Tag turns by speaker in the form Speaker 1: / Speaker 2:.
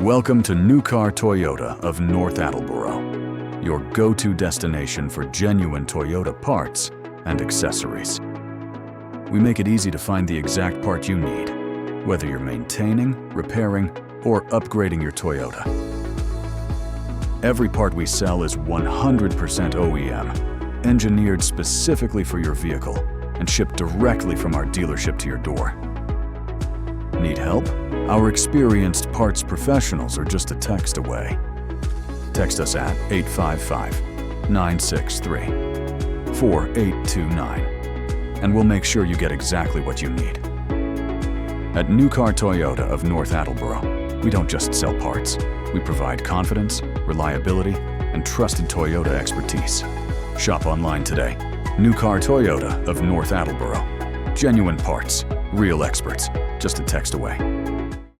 Speaker 1: Welcome to Nucar Toyota of North Attleboro, your go-to destination for genuine Toyota parts and accessories. We make it easy to find the exact part you need, whether you're maintaining, repairing, or upgrading your Toyota. Every part we sell is 100% OEM, engineered specifically for your vehicle, and shipped directly from our dealership to your door. Need help? Our experienced parts professionals are just a text away. Text us at 855-963-4829, and we'll make sure you get exactly what you need. At Nucar Toyota of North Attleboro, we don't just sell parts. We provide confidence, reliability, and trusted Toyota expertise. Shop online today. Nucar Toyota of North Attleboro. Genuine parts, real experts, just a text away.